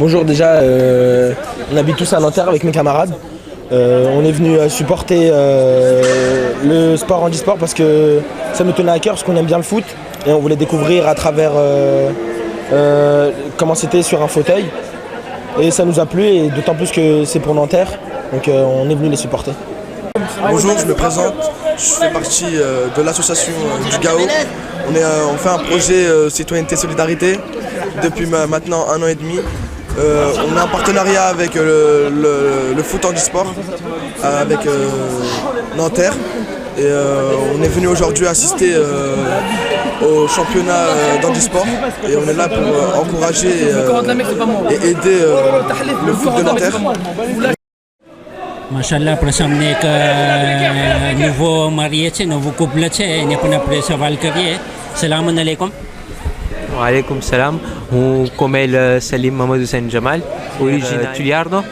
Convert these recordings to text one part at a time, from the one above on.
Bonjour, déjà, on habite tous à Nanterre avec mes camarades. On est venu supporter le sport handisport parce que ça nous tenait à cœur, parce qu'on aime bien le foot et on voulait découvrir à travers comment c'était sur un fauteuil. Et ça nous a plu, et d'autant plus que c'est pour Nanterre, donc on est venu les supporter. Bonjour, je me présente, je fais partie de l'association du GAO. On fait un projet Citoyenneté Solidarité depuis maintenant 1 an et demi. On a un partenariat avec le foot handisport, avec Nanterre. Et on est venu aujourd'hui assister au championnat d'handisport. Et on est là pour encourager et aider le foot de Nanterre. माशाल्लाह આપણે સામને એક નવો મારીએ છે નવું કુપલ છે એને પણ આપણે સવાલ કરીએ સલામ અલૈકુમ Waalaikum salam. On Komel Salim Mohamed Hussein Jamal, origine Tuliardo.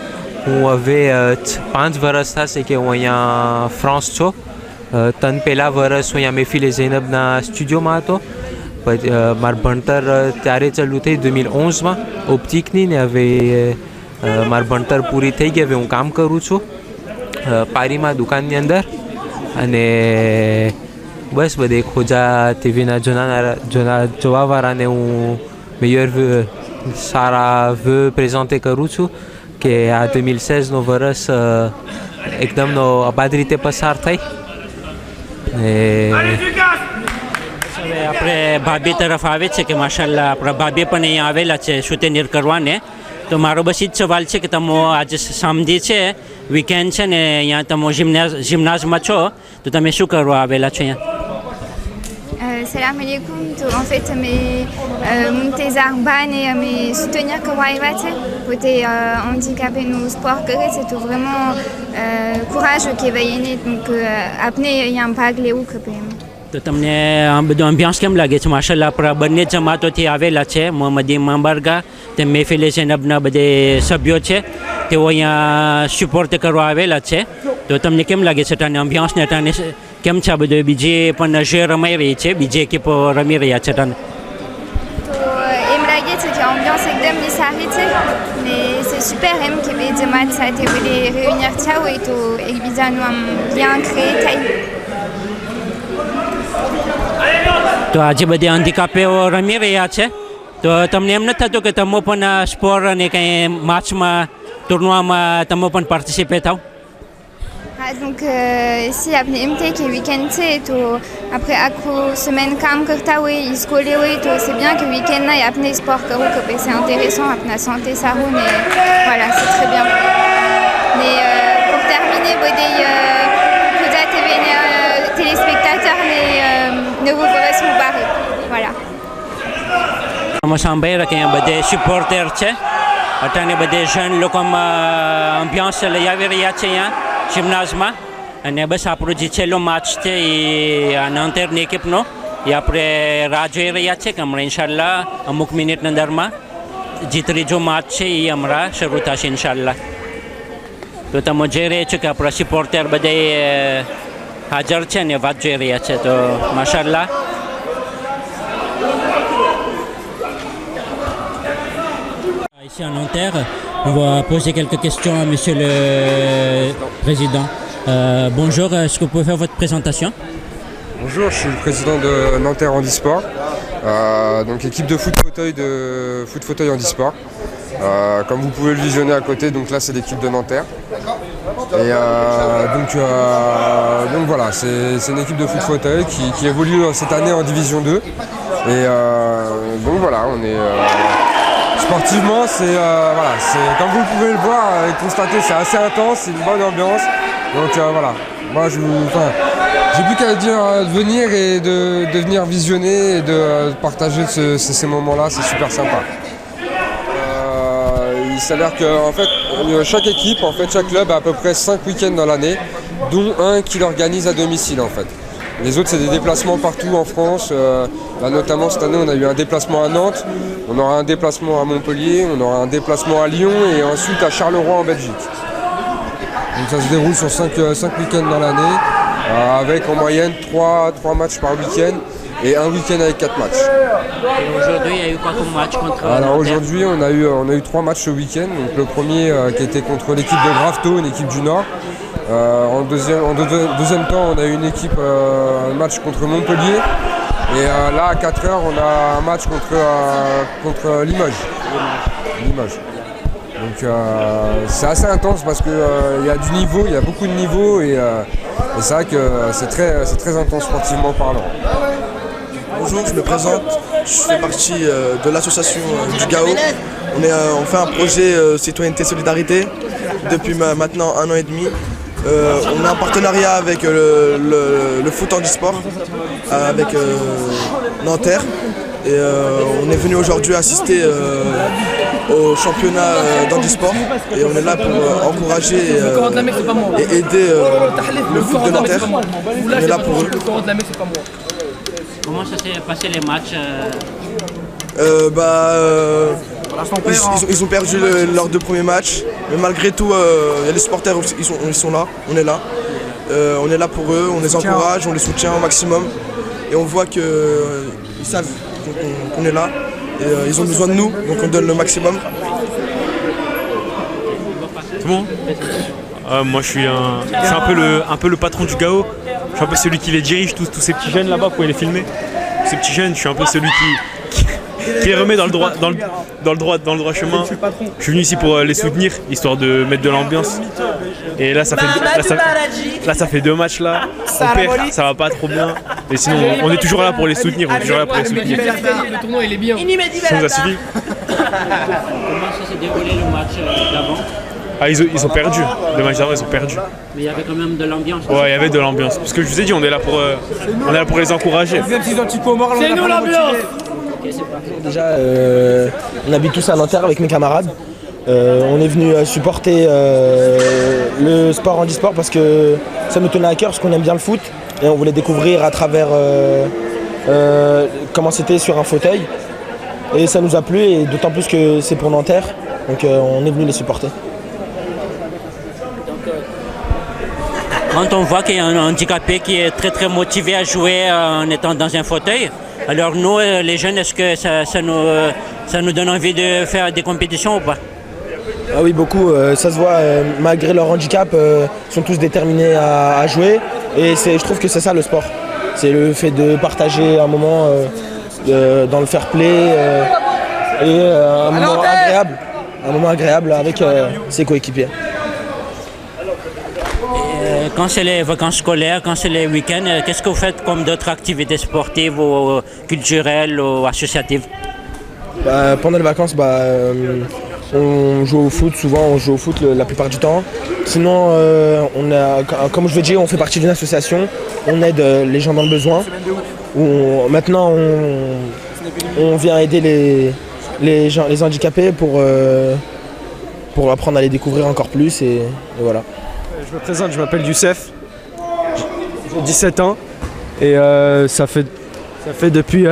On avait 5 varasta c'est que on y a France cho. Tan pela varas on y a mes filles Zainab na studio mato. Mar bantar ત્યારે ચાલુ થઈ 2011 માં ઓપ્ટિક ની ને હવે માર ભણતર પૂરી થઈ ગઈ. હવે હું કામ કરું છું પારીમાં દુકાનની અંદર અને બસ બધે ખોજા ટીવીના જોવાવાળાને હું meilleur સારા vœux présenter કરું છું કે આ 2016નો વરસ એકદમનો અબાધ રીતે પસાર થઈ. આપણે ભાભી તરફ આવે છે કે માશાલ્લાહ આપણા ભાભી પણ અહીંયા આવેલા છે સુતેનીર કરવાને. તો મારો બસ એ જ સવાલ છે કે તમે આજે સામજી છે વીકેન્ડ છે ને અહીંયા તમે જિમ્નાઝમાં છો તો તમે શું કરવા આવેલા છો અહીંયા? Salam alaikum. En fait, mon arban et mes soutenir que Waiwate, côté handicapé nous sport que c'est tout vraiment courage qui va y aller. Donc, apne il y a un pagle ou que તો તમને આ બધું અભ્યાસ કેમ લાગે છે? માશાલ્લાહ આપણા બંને જમાતોથી આવેલા છે. મોહમ્મદી મામબરગા તે મહેફિલે ઝૈનબના બધે સભ્યો છે તેઓ અહીંયા સપોર્ટ કરવા આવેલા છે. તો તમને કેમ લાગે છે તાને અભ્યાસને તાને કેમ છે આ બધું? બીજી પણ જે રમાઈ રહી છે, બીજી એકીપો રમી રહ્યા છે તાને? તો એમ લાગે છે કે ambiance એકદમ સારી છે ને c'est super એમ કે બે જમાત સાથે બધી réunir થયા હોય તો એકબીજાનું આમ lien créé થાય. તો આજે બધી handicapéઓ રમી રહ્યા છે તો તમને એમ નથી થતું કે તમે પણ સ્પોર્ટ અને કંઈ માચમાં ટુર્નામાં તમે પણ પાર્ટિસિપેટ થાવ? Ah, donc si après MT qui est week-end c'est tout après à coup semaine cam que oui il se colle oui tout c'est bien que week-end là il y a plein de sport que c'est intéressant après la santé ça roule et voilà c'est très bien. Mais pour terminer bodé peut-être téléspectateurs mais ne vous verrez pas barrer voilà. અમે સાંભળી કે બધે સપોર્ટર છે અટાણે બધે જણ લોકોમાં અભ્યાસ લઈ આવી રહ્યા છે અહીંયા જિમ્નાઝમાં. અને બસ આપણું જે છેલ્લો મેચ છે એ આ નાંતેરની એકીપનો એ આપણે રાહ જોઈ રહ્યા છે કે હમણાં ઇન્શાલ્લાહ અમુક મિનિટના અંદરમાં જે ત્રીજો મેચ છે એ હમણાં શરૂ થશે ઇન્શાલ્લાહ. તો તમે જોઈ રહ્યા છો કે આપણા સપોર્ટર બધા હાજર છે ને વાત જોઈ રહ્યા છે તો માશાલ્લાહ. Ici à Nanterre, on va poser quelques questions à Monsieur le Président. Bonjour, est-ce que vous pouvez faire votre présentation? Bonjour, je suis le président de Nanterre Handisport, donc équipe de foot fauteuil handisport. Comme vous pouvez le visionner à côté, donc là c'est l'équipe de Nanterre. Et donc voilà, c'est une équipe de foot fauteuil qui évolue cette année en division 2. Et donc voilà, on est sportivement, c'est comme vous pouvez le voir et constater, c'est assez intense, c'est une bonne ambiance. Donc voilà, moi j'ai plus qu'à dire de venir et de venir visionner et de partager ces moments-là, c'est super sympa. Il s'avère que en fait, chaque équipe, chaque club a à peu près 5 week-ends dans l'année, dont un qui l'organise à domicile en fait. Les autres, c'est des déplacements partout en France. Là, notamment, cette année, on a eu un déplacement à Nantes, on aura un déplacement à Montpellier, on aura un déplacement à Lyon et ensuite à Charleroi en Belgique. Donc ça se déroule sur 5 week-ends dans l'année, avec en moyenne 3 matchs par week-end. et un week-end avec 4 matchs. Et aujourd'hui, il y a eu quoi comme match contre Alors Nanterre? aujourd'hui, on a eu 3 matchs ce week-end. Donc le premier qui était contre l'équipe de Grafto, une équipe du Nord. En deuxième temps, on a eu un match contre Montpellier. Et là, à 4h, on a un match contre Limoges. Donc c'est assez intense parce qu'il y a du niveau, il y a beaucoup de niveau et c'est vrai que c'est très intense sportivement parlant. Bonjour, je me présente, je fais partie de l'association du GAO. On fait un projet Citoyenneté Solidarité depuis maintenant 1 an et demi. On a un partenariat avec le foot handisport, avec Nanterre. Et on est venu aujourd'hui assister au championnat d'handisport. Et on est là pour encourager et aider le foot de Nanterre. On est là pour eux. Comment ça s'est passé les matchs? Ils ont perdu leurs 2 premiers matchs, mais malgré tout, les supporters ils sont là, on est là. On est là pour eux, on les encourage, on les soutient au maximum. Et on voit qu'ils savent qu'on est là. Et ils ont besoin de nous, donc on donne le maximum. C'est bon. Moi je suis c'est un peu le patron du GAO. Je suis un peu celui qui les dirige, tous ces petits jeunes là-bas, vous pouvez les filmer. Ces petits jeunes, je suis un peu celui qui les remet dans le droit chemin. Je suis venu ici pour les soutenir, histoire de mettre de l'ambiance. Et là ça fait 2 matchs là. On perd, ça va pas trop bien. Mais sinon on est toujours là pour les soutenir. Le tournoi il est bien. Sinon ça suffit. Comment ça s'est déroulé le match d'avant? Ah, ils ont perdu. Le match d'avant, ils ont perdu. Mais il y avait quand même de l'ambiance. Ouais, il y avait de l'ambiance. Parce que je vous ai dit, on est là pour les encourager. C'est nous l'ambiance. Déjà, on habite tous à Nanterre avec mes camarades. On est venu supporter le sport handisport parce que ça nous tenait à cœur, parce qu'on aime bien le foot. Et on voulait découvrir à travers comment c'était sur un fauteuil. Et ça nous a plu, et d'autant plus que c'est pour Nanterre. Donc on est venu les supporter. Quand on voit qu'il y a un handicapé qui est très très motivé à jouer en étant dans un fauteuil, alors nous les jeunes, est-ce que ça nous donne envie de faire des compétitions ou pas? Ah oui, beaucoup. Ça se voit, malgré leur handicap, ils sont tous déterminés à jouer. Et je trouve que c'est ça le sport. C'est le fait de partager un moment dans le fair play et un moment agréable avec ses coéquipiers. Quand c'est les vacances scolaires, quand c'est les week-ends, qu'est-ce que vous faites comme d'autres activités sportives ou culturelles ou associatives? Pendant les vacances, on joue au foot, souvent on joue au foot la plupart du temps. Sinon, comme je vous dis, on fait partie d'une association, on aide les gens dans le besoin. Maintenant, on vient aider les handicapés pour apprendre à les découvrir encore plus et voilà. Je me présente, je m'appelle Youssef, j'ai 17 ans et ça fait depuis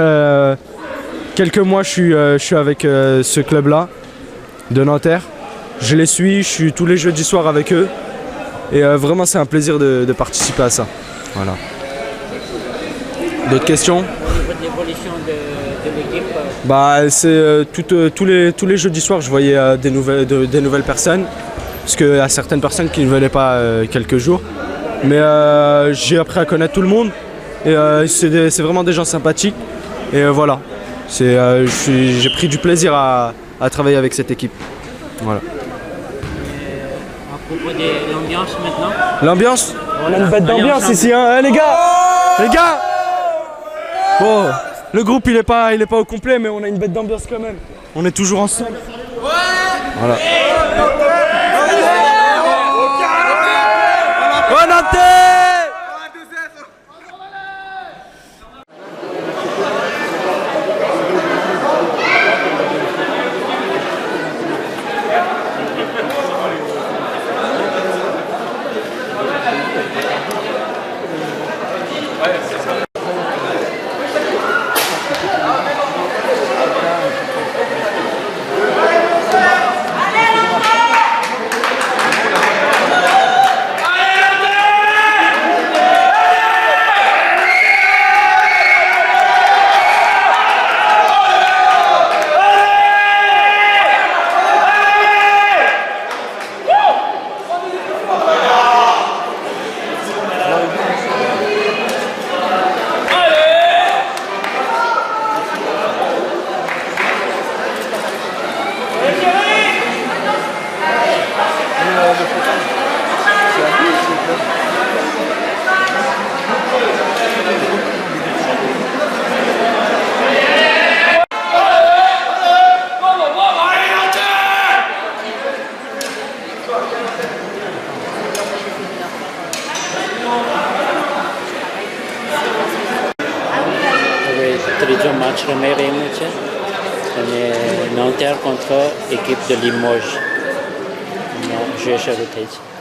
quelques mois je suis avec ce club-là de Nanterre. Je les suis, je suis tous les jeudis soirs avec eux et vraiment c'est un plaisir de participer à ça. Voilà. D'autres questions? Au niveau de l'évolution de l'équipe C'est tous les jeudis soirs je voyais des nouvelles personnes. Parce qu'il y a certaines personnes qui ne venaient pas quelques jours. Mais j'ai appris à connaître tout le monde. Et c'est vraiment des gens sympathiques. Et voilà. J'ai pris du plaisir à travailler avec cette équipe. Voilà. À propos de l'ambiance maintenant? L'ambiance? On a une bête d'ambiance ici, hein, les gars! Les gars! Bon, le groupe il est pas au complet, mais on a une bête d'ambiance quand même. On est toujours ensemble. Voilà. રમાઈ રહ્યું છે અને નોંધેર contre équipe de Limoges. જે શરૂ થઈ છે.